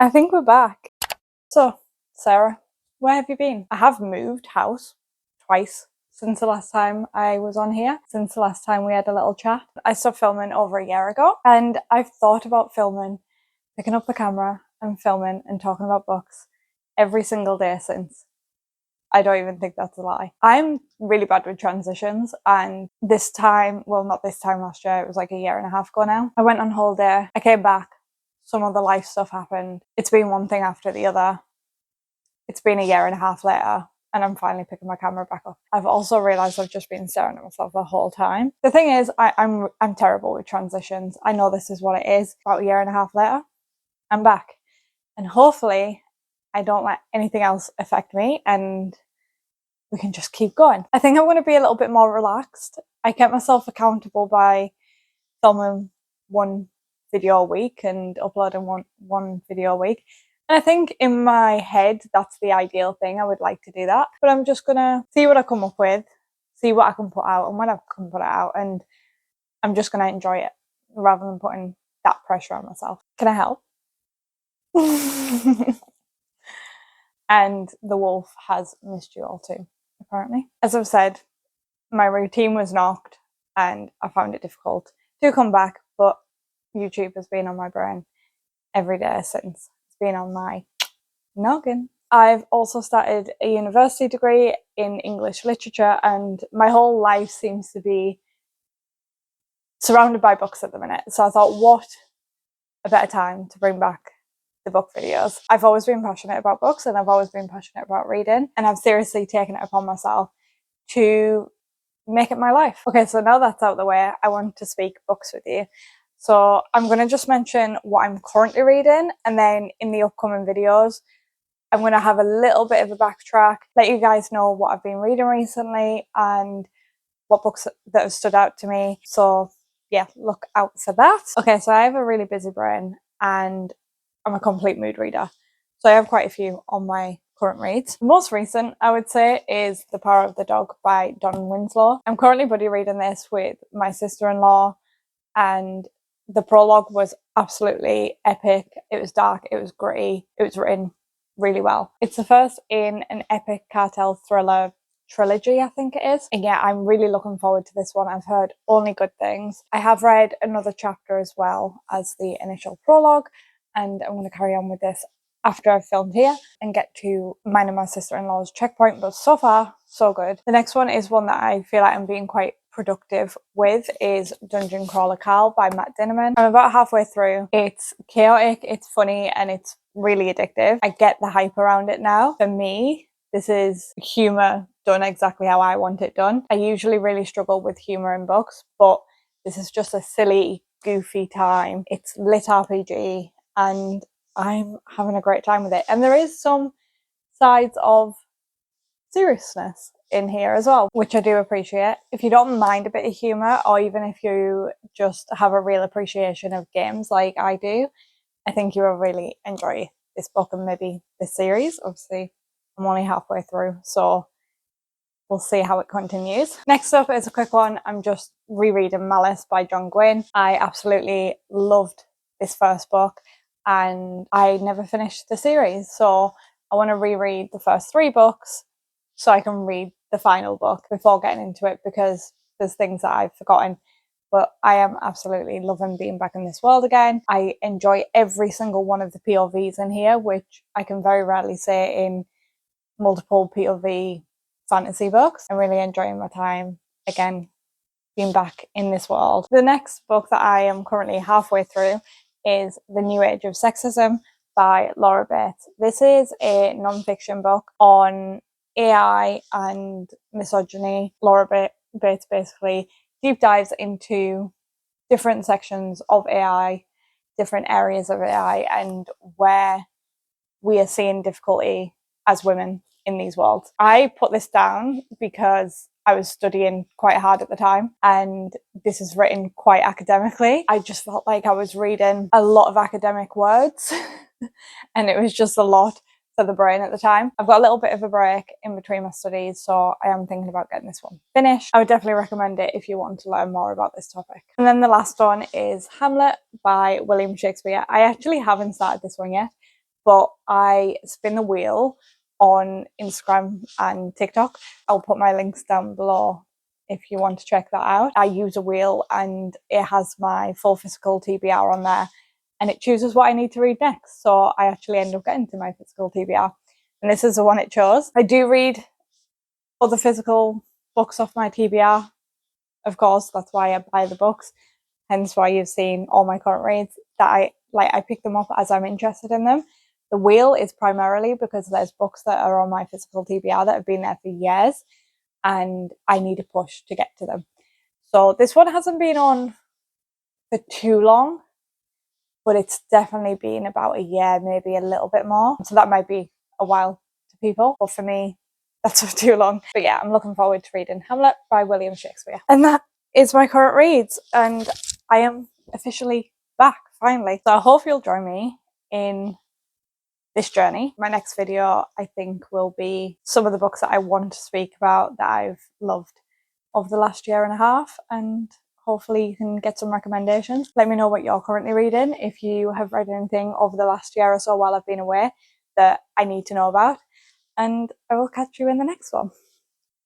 I think we're back. So, Sarah, where have you been? I have moved house twice since the last time I was on here, since the last time we had a little chat. I stopped filming over a year ago, and I've thought about filming, picking up the camera and filming and talking about books every single day since. I don't even think that's a lie. I'm really bad with transitions, and this time, well, not this time last year, it was like a year and a half ago now. I went on holiday, I came back, some other life stuff happened. It's been one thing after the other. It's been a year and a half later, and I'm finally picking my camera back up. I've also realised I've just been staring at myself the whole time. The thing is, I'm terrible with transitions. I know this is what it is. About a year and a half later, I'm back. And hopefully I don't let anything else affect me and we can just keep going. I think I'm going to be a little bit more relaxed. I kept myself accountable by filming one video a week and uploading one video a week. And I think in my head, that's the ideal thing. I would like to do that. But I'm just going to see what I come up with, see what I can put out and when I can put it out. And I'm just going to enjoy it rather than putting that pressure on myself. Can I help? And the wolf has missed you all too, apparently. As I've said, my routine was knocked and I found it difficult to come back, but YouTube has been on my brain every day since. It's been on my noggin. I've also started a university degree in English literature, and my whole life seems to be surrounded by books at the minute. So I thought, what a better time to bring back the book videos. I've always been passionate about books and I've always been passionate about reading, and I've seriously taken it upon myself to make it my life. Okay, so now that's out of the way, I want to speak books with you. So I'm going to just mention what I'm currently reading, and then in the upcoming videos I'm going to have a little bit of a backtrack, let you guys know what I've been reading recently and what books that have stood out to me. So yeah, look out for that. Okay, so I have a really busy brain and I'm a complete mood reader. So I have quite a few on my current reads. The most recent, I would say, is The Power of the Dog by Don Winslow. I'm currently buddy reading this with my sister-in-law, and the prologue was absolutely epic. It was dark, it was gritty, it was written really well. It's the first in an epic cartel thriller trilogy, I think it is. And yeah, I'm really looking forward to this one. I've heard only good things. I have read another chapter as well as the initial prologue, and I'm going to carry on with this after I've filmed here and get to mine and my sister-in-law's checkpoint, but so far so good. The next one is one that I feel like I'm being quite productive with, is Dungeon Crawler Carl by Matt Dinnerman. I'm about halfway through. It's chaotic, it's funny, and it's really addictive. I get the hype around it now. For me, this is humour done exactly how I want it done. I usually really struggle with humour in books, but this is just a silly, goofy time. It's lit RPG and I'm having a great time with it. And there is some sides of seriousness in here as well, which I do appreciate. If you don't mind a bit of humour, or even if you just have a real appreciation of games like I do, I think you will really enjoy this book and maybe this series. Obviously, I'm only halfway through, so we'll see how it continues. Next up is a quick one. I'm just rereading Malice by John Gwynne. I absolutely loved this first book and I never finished the series, so I want to reread the first 3 books so I can read the final book before getting into it, because there's things that I've forgotten. But I am absolutely loving being back in this world again. I enjoy every single one of the POVs in here, which I can very rarely say in multiple POV fantasy books. I'm really enjoying my time again being back in this world. The next book that I am currently halfway through is The New Age of Sexism by Laura Bates. This is a non-fiction book on AI and misogyny. Laura Bates basically deep dives into different sections of AI, different areas of AI, and where we are seeing difficulty as women in these worlds. I put this down because I was studying quite hard at the time, and this is written quite academically. I just felt like I was reading a lot of academic words and it was just a lot for the brain at the time. I've got a little bit of a break in between my studies, so I am thinking about getting this one finished. I would definitely recommend it if you want to learn more about this topic. And then the last one is Hamlet by William Shakespeare. I actually haven't started this one yet. but I spin the wheel on Instagram and TikTok. I'll put my links down below if you want to check that out. I use a wheel and it has my full physical TBR on there, and it chooses what I need to read next. So I actually end up getting to my physical TBR, and this is the one it chose. I do read other physical books off my TBR, of course. That's why I buy the books, hence why you've seen all my current reads that I pick them up as I'm interested in them. The wheel is primarily because there's books that are on my physical TBR that have been there for years and I need a push to get to them. So this one hasn't been on for too long, but it's definitely been about a year, maybe a little bit more. So that might be a while to people, but for me, that's for too long. But yeah, I'm looking forward to reading Hamlet by William Shakespeare. And that is my current reads, and I am officially back, finally. So I hope you'll join me in this journey. My next video, I think, will be some of the books that I want to speak about that I've loved over the last year and a half, and hopefully you can get some recommendations. Let me know what you're currently reading, if you have read anything over the last year or so while I've been away that I need to know about, and I will catch you in the next one.